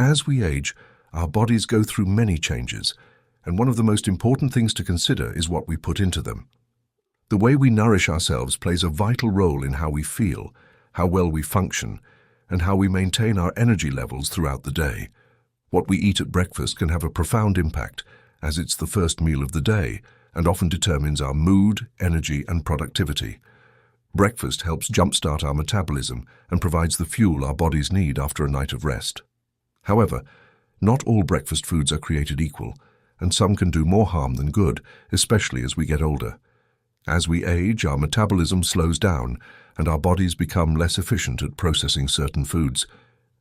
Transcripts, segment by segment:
As we age, our bodies go through many changes, and one of the most important things to consider is what we put into them. The way we nourish ourselves plays a vital role in how we feel, how well we function, and how we maintain our energy levels throughout the day. What we eat at breakfast can have a profound impact, as it's the first meal of the day and often determines our mood, energy, and productivity. Breakfast helps jumpstart our metabolism and provides the fuel our bodies need after a night of rest. However, not all breakfast foods are created equal, and some can do more harm than good, especially as we get older. As we age, our metabolism slows down, and our bodies become less efficient at processing certain foods.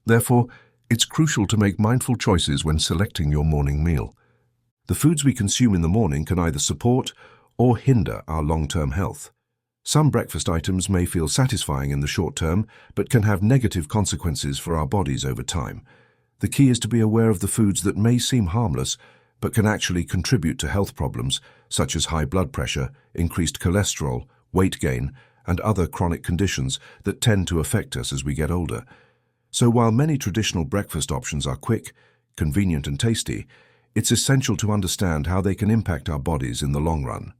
Therefore, it's crucial to make mindful choices when selecting your morning meal. The foods we consume in the morning can either support or hinder our long-term health. Some breakfast items may feel satisfying in the short term, but can have negative consequences for our bodies over time. The key is to be aware of the foods that may seem harmless, but can actually contribute to health problems, such as high blood pressure, increased cholesterol, weight gain, and other chronic conditions that tend to affect us as we get older. So while many traditional breakfast options are quick, convenient, and tasty, it's essential to understand how they can impact our bodies in the long run.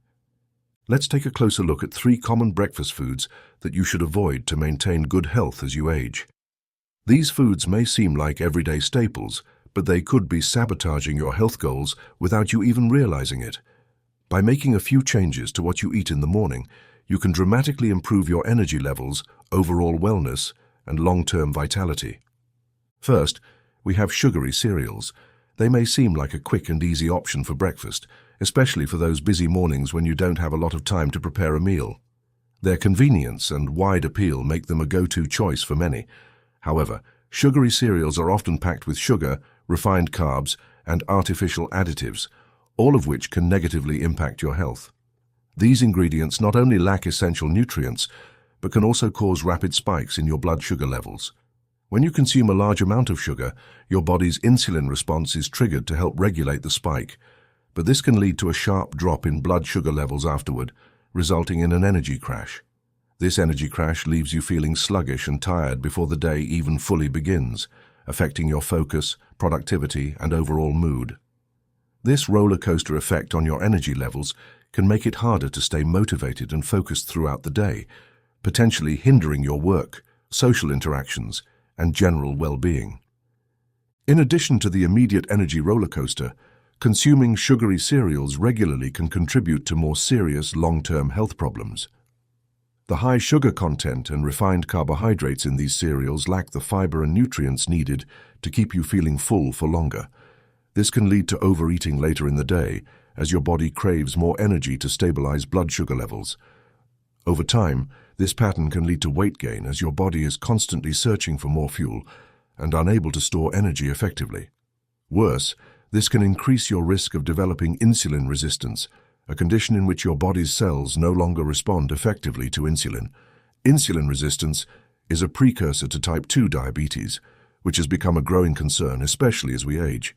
Let's take a closer look at 3 common breakfast foods that you should avoid to maintain good health as you age. These foods may seem like everyday staples, but they could be sabotaging your health goals without you even realizing it. By making a few changes to what you eat in the morning, you can dramatically improve your energy levels, overall wellness, and long-term vitality. First, we have sugary cereals. They may seem like a quick and easy option for breakfast, especially for those busy mornings when you don't have a lot of time to prepare a meal. Their convenience and wide appeal make them a go-to choice for many. However, sugary cereals are often packed with sugar, refined carbs, and artificial additives, all of which can negatively impact your health. These ingredients not only lack essential nutrients, but can also cause rapid spikes in your blood sugar levels. When you consume a large amount of sugar, your body's insulin response is triggered to help regulate the spike, but this can lead to a sharp drop in blood sugar levels afterward, resulting in an energy crash. This energy crash leaves you feeling sluggish and tired before the day even fully begins, affecting your focus, productivity, and overall mood. This roller coaster effect on your energy levels can make it harder to stay motivated and focused throughout the day, potentially hindering your work, social interactions, and general well-being. In addition to the immediate energy roller coaster, consuming sugary cereals regularly can contribute to more serious long-term health problems. The high sugar content and refined carbohydrates in these cereals lack the fiber and nutrients needed to keep you feeling full for longer. This can lead to overeating later in the day, as your body craves more energy to stabilize blood sugar levels. Over time, this pattern can lead to weight gain as your body is constantly searching for more fuel and unable to store energy effectively. Worse, this can increase your risk of developing insulin resistance, a condition in which your body's cells no longer respond effectively to insulin. Insulin resistance is a precursor to type 2 diabetes, which has become a growing concern, especially as we age.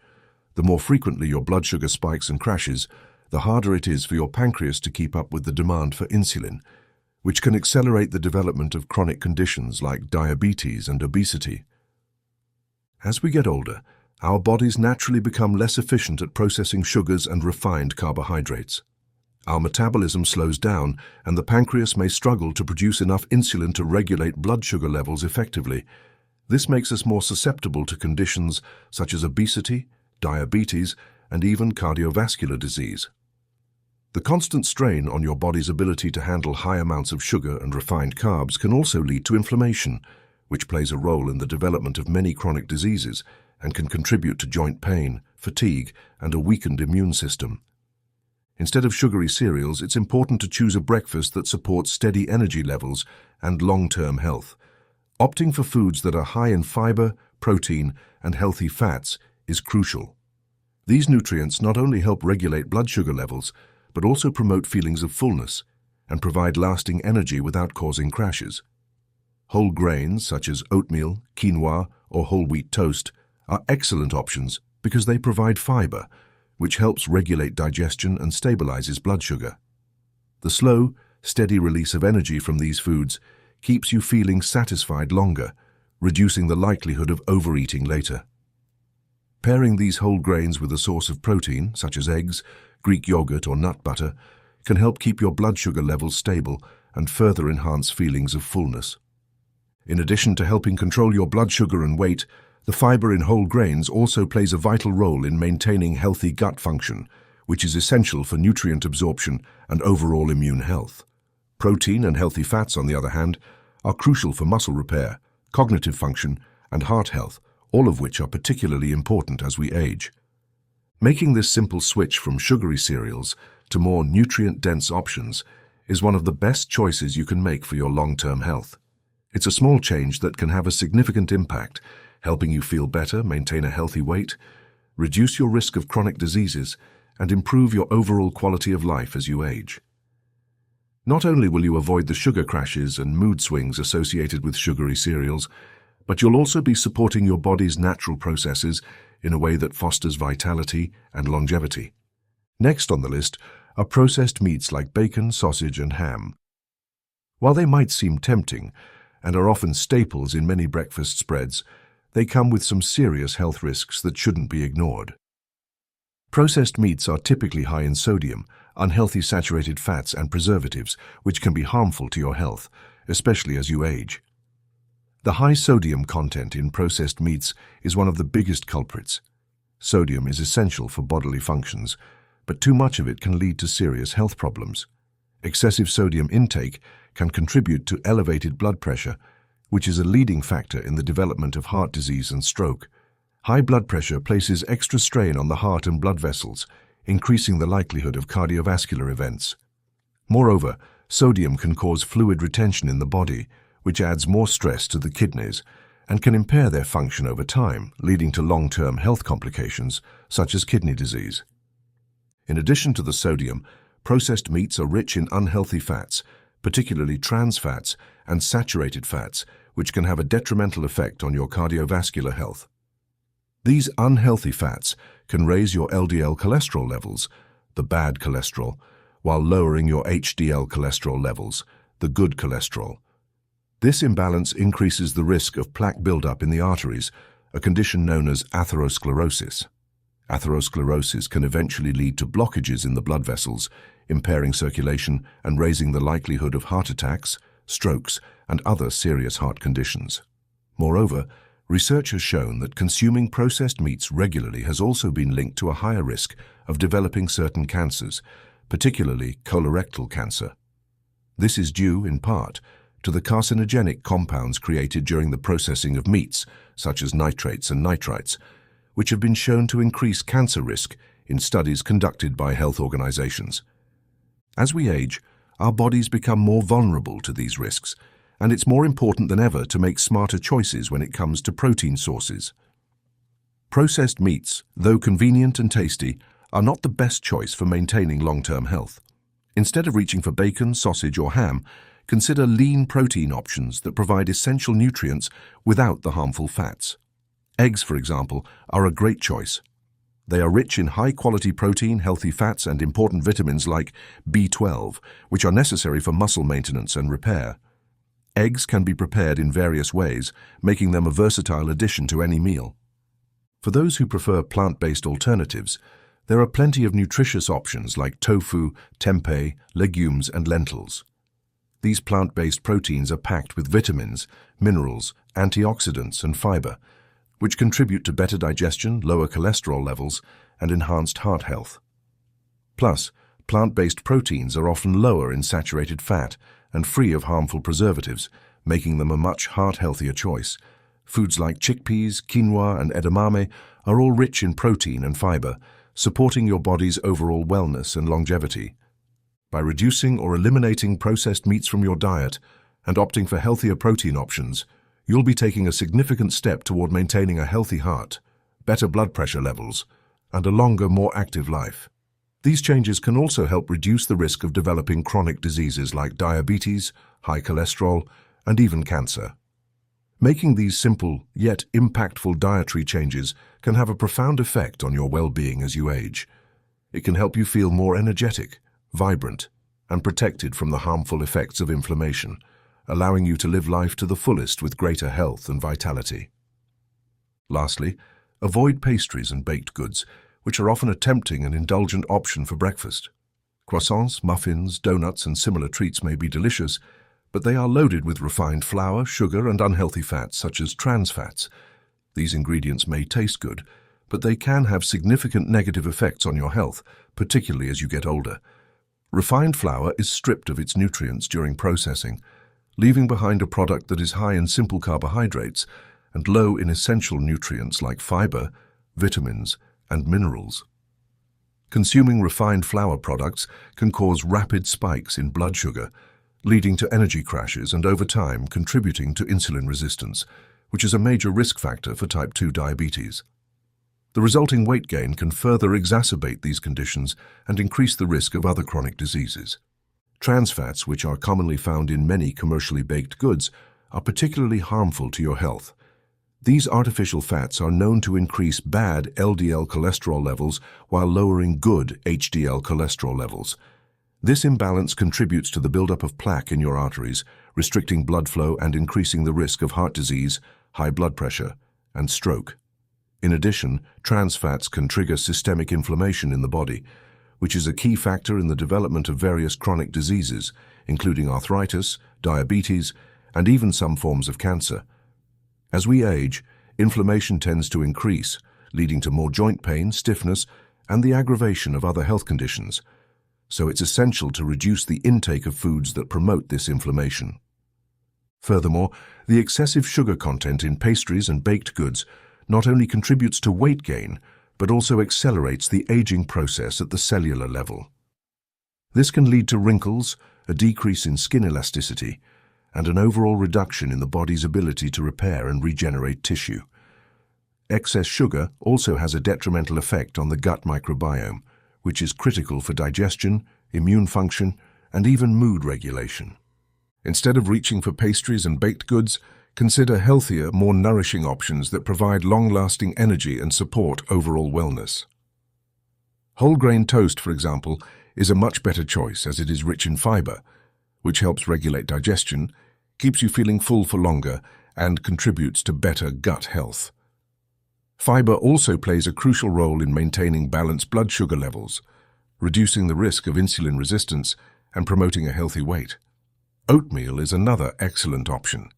The more frequently your blood sugar spikes and crashes, the harder it is for your pancreas to keep up with the demand for insulin, which can accelerate the development of chronic conditions like diabetes and obesity. As we get older, our bodies naturally become less efficient at processing sugars and refined carbohydrates. Our metabolism slows down, and the pancreas may struggle to produce enough insulin to regulate blood sugar levels effectively. This makes us more susceptible to conditions such as obesity, diabetes, and even cardiovascular disease. The constant strain on your body's ability to handle high amounts of sugar and refined carbs can also lead to inflammation, which plays a role in the development of many chronic diseases and can contribute to joint pain, fatigue, and a weakened immune system. Instead of sugary cereals, it's important to choose a breakfast that supports steady energy levels and long-term health. Opting for foods that are high in fiber, protein, and healthy fats is crucial. These nutrients not only help regulate blood sugar levels, but also promote feelings of fullness and provide lasting energy without causing crashes. Whole grains such as oatmeal, quinoa, or whole wheat toast are excellent options because they provide fiber, which helps regulate digestion and stabilizes blood sugar. The slow, steady release of energy from these foods keeps you feeling satisfied longer, reducing the likelihood of overeating later. Pairing these whole grains with a source of protein, such as eggs, Greek yogurt or nut butter, can help keep your blood sugar levels stable and further enhance feelings of fullness. In addition to helping control your blood sugar and weight, the fiber in whole grains also plays a vital role in maintaining healthy gut function, which is essential for nutrient absorption and overall immune health. Protein and healthy fats, on the other hand, are crucial for muscle repair, cognitive function, and heart health, all of which are particularly important as we age. Making this simple switch from sugary cereals to more nutrient-dense options is one of the best choices you can make for your long-term health. It's a small change that can have a significant impact, helping you feel better, maintain a healthy weight, reduce your risk of chronic diseases, and improve your overall quality of life as you age. Not only will you avoid the sugar crashes and mood swings associated with sugary cereals, but you'll also be supporting your body's natural processes in a way that fosters vitality and longevity. Next on the list are processed meats like bacon, sausage, and ham. While they might seem tempting and are often staples in many breakfast spreads, they come with some serious health risks that shouldn't be ignored. Processed meats are typically high in sodium, unhealthy saturated fats, and preservatives, which can be harmful to your health, especially as you age. The high sodium content in processed meats is one of the biggest culprits. Sodium is essential for bodily functions, but too much of it can lead to serious health problems. Excessive sodium intake can contribute to elevated blood pressure, which is a leading factor in the development of heart disease and stroke. High blood pressure places extra strain on the heart and blood vessels, increasing the likelihood of cardiovascular events. Moreover, sodium can cause fluid retention in the body, which adds more stress to the kidneys and can impair their function over time, leading to long-term health complications such as kidney disease. In addition to the sodium, processed meats are rich in unhealthy fats, particularly trans fats and saturated fats, which can have a detrimental effect on your cardiovascular health. These unhealthy fats can raise your LDL cholesterol levels, the bad cholesterol, while lowering your HDL cholesterol levels, the good cholesterol. This imbalance increases the risk of plaque buildup in the arteries, a condition known as atherosclerosis. Atherosclerosis can eventually lead to blockages in the blood vessels, impairing circulation and raising the likelihood of heart attacks, strokes, and other serious heart conditions. Moreover, research has shown that consuming processed meats regularly has also been linked to a higher risk of developing certain cancers, particularly colorectal cancer. This is due, in part, to the carcinogenic compounds created during the processing of meats, such as nitrates and nitrites, which have been shown to increase cancer risk in studies conducted by health organizations. As we age, our bodies become more vulnerable to these risks, and it's more important than ever to make smarter choices when it comes to protein sources. Processed meats, though convenient and tasty, are not the best choice for maintaining long-term health. Instead of reaching for bacon, sausage, or ham, consider lean protein options that provide essential nutrients without the harmful fats. Eggs, for example, are a great choice. They are rich in high-quality protein, healthy fats, and important vitamins like B12, which are necessary for muscle maintenance and repair. Eggs can be prepared in various ways, making them a versatile addition to any meal. For those who prefer plant-based alternatives, there are plenty of nutritious options like tofu, tempeh, legumes, and lentils. These plant-based proteins are packed with vitamins, minerals, antioxidants, and fiber, which contribute to better digestion, lower cholesterol levels, and enhanced heart health. Plus, plant-based proteins are often lower in saturated fat and free of harmful preservatives, making them a much heart-healthier choice. Foods like chickpeas, quinoa, and edamame are all rich in protein and fiber, supporting your body's overall wellness and longevity. By reducing or eliminating processed meats from your diet and opting for healthier protein options, you'll be taking a significant step toward maintaining a healthy heart, better blood pressure levels, and a longer, more active life. These changes can also help reduce the risk of developing chronic diseases like diabetes, high cholesterol, and even cancer. Making these simple yet impactful dietary changes can have a profound effect on your well-being as you age. It can help you feel more energetic, vibrant, and protected from the harmful effects of inflammation, allowing you to live life to the fullest with greater health and vitality. Lastly, Avoid pastries and baked goods, which are often a tempting and indulgent option for breakfast. Croissants, muffins, donuts, and similar treats may be delicious, but they are loaded with refined flour, sugar, and unhealthy fats such as trans fats. These ingredients may taste good, but they can have significant negative effects on your health, particularly as you get older. Refined flour is stripped of its nutrients during processing, leaving behind a product that is high in simple carbohydrates and low in essential nutrients like fiber, vitamins, and minerals. Consuming refined flour products can cause rapid spikes in blood sugar, leading to energy crashes and over time contributing to insulin resistance, which is a major risk factor for type 2 diabetes. The resulting weight gain can further exacerbate these conditions and increase the risk of other chronic diseases. Trans fats, which are commonly found in many commercially baked goods, are particularly harmful to your health. These artificial fats are known to increase bad LDL cholesterol levels while lowering good HDL cholesterol levels. This imbalance contributes to the buildup of plaque in your arteries, restricting blood flow and increasing the risk of heart disease, high blood pressure, and stroke. In addition, trans fats can trigger systemic inflammation in the body, which is a key factor in the development of various chronic diseases, including arthritis, diabetes, and even some forms of cancer. As we age, inflammation tends to increase, leading to more joint pain, stiffness, and the aggravation of other health conditions. So it's essential to reduce the intake of foods that promote this inflammation. Furthermore, the excessive sugar content in pastries and baked goods not only contributes to weight gain, but also accelerates the aging process at the cellular level. This can lead to wrinkles, a decrease in skin elasticity, and an overall reduction in the body's ability to repair and regenerate tissue. Excess sugar also has a detrimental effect on the gut microbiome, which is critical for digestion, immune function, and even mood regulation. Instead of reaching for pastries and baked goods, consider healthier, more nourishing options that provide long-lasting energy and support overall wellness. Whole grain toast, for example, is a much better choice as it is rich in fiber, which helps regulate digestion, keeps you feeling full for longer, and contributes to better gut health. Fiber also plays a crucial role in maintaining balanced blood sugar levels, reducing the risk of insulin resistance, and promoting a healthy weight. Oatmeal is another excellent option.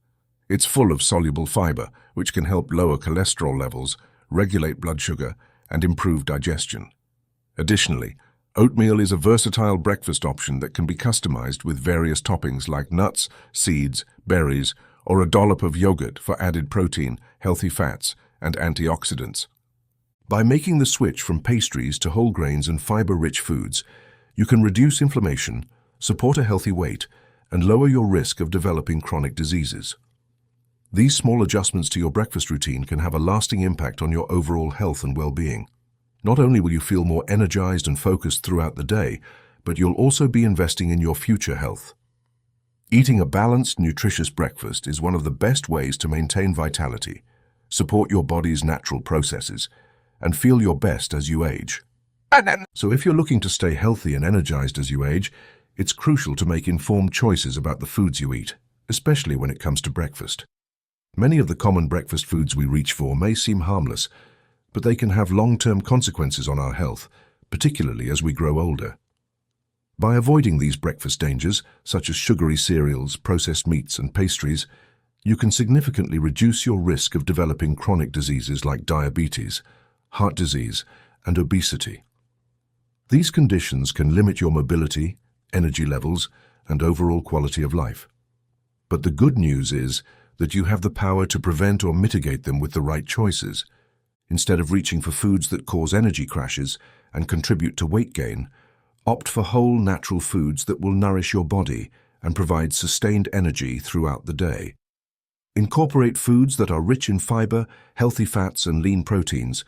It's full of soluble fiber, which can help lower cholesterol levels, regulate blood sugar, and improve digestion. Additionally, oatmeal is a versatile breakfast option that can be customized with various toppings like nuts, seeds, berries, or a dollop of yogurt for added protein, healthy fats, and antioxidants. By making the switch from pastries to whole grains and fiber-rich foods, you can reduce inflammation, support a healthy weight, and lower your risk of developing chronic diseases. These small adjustments to your breakfast routine can have a lasting impact on your overall health and well-being. Not only will you feel more energized and focused throughout the day, but you'll also be investing in your future health. Eating a balanced, nutritious breakfast is one of the best ways to maintain vitality, support your body's natural processes, and feel your best as you age. So if you're looking to stay healthy and energized as you age, it's crucial to make informed choices about the foods you eat, especially when it comes to breakfast. Many of the common breakfast foods we reach for may seem harmless, but they can have long-term consequences on our health, particularly as we grow older. By avoiding these breakfast dangers, such as sugary cereals, processed meats, and pastries, you can significantly reduce your risk of developing chronic diseases like diabetes, heart disease, and obesity. These conditions can limit your mobility, energy levels, and overall quality of life. But the good news is that you have the power to prevent or mitigate them with the right choices. Instead of reaching for foods that cause energy crashes and contribute to weight gain, opt for whole natural foods that will nourish your body and provide sustained energy throughout the day. Incorporate foods that are rich in fiber, healthy fats, and lean proteins,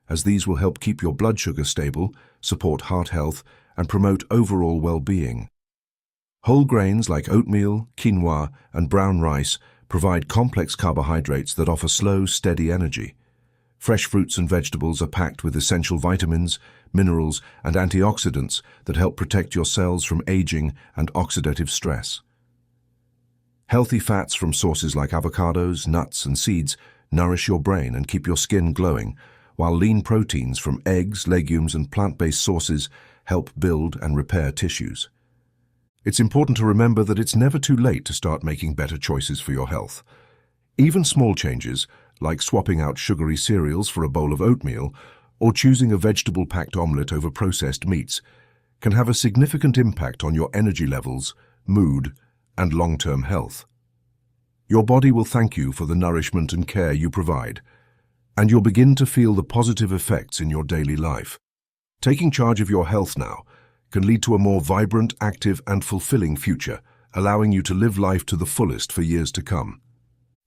as these will help keep your blood sugar stable, support heart health, and promote overall well-being. Whole grains like oatmeal, quinoa, and brown rice provide complex carbohydrates that offer slow, steady energy. Fresh fruits and vegetables are packed with essential vitamins, minerals, and antioxidants that help protect your cells from aging and oxidative stress. Healthy fats from sources like avocados, nuts, and seeds nourish your brain and keep your skin glowing, while lean proteins from eggs, legumes, and plant-based sources help build and repair tissues. It's important to remember that it's never too late to start making better choices for your health. Even small changes, like swapping out sugary cereals for a bowl of oatmeal or choosing a vegetable-packed omelette over processed meats, can have a significant impact on your energy levels, mood, and long-term health. Your body will thank you for the nourishment and care you provide, and you'll begin to feel the positive effects in your daily life. Taking charge of your health now can lead to a more vibrant, active, and fulfilling future, allowing you to live life to the fullest for years to come.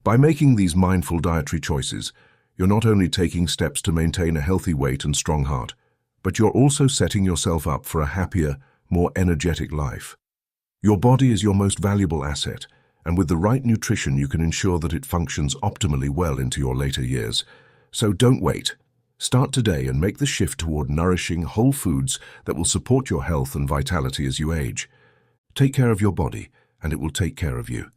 By making these mindful dietary choices, you're not only taking steps to maintain a healthy weight and strong heart, but you're also setting yourself up for a happier, more energetic life. Your body is your most valuable asset, and with the right nutrition you can ensure that it functions optimally well into your later years. So don't wait. Start today and make the shift toward nourishing, whole foods that will support your health and vitality as you age. Take care of your body, and it will take care of you.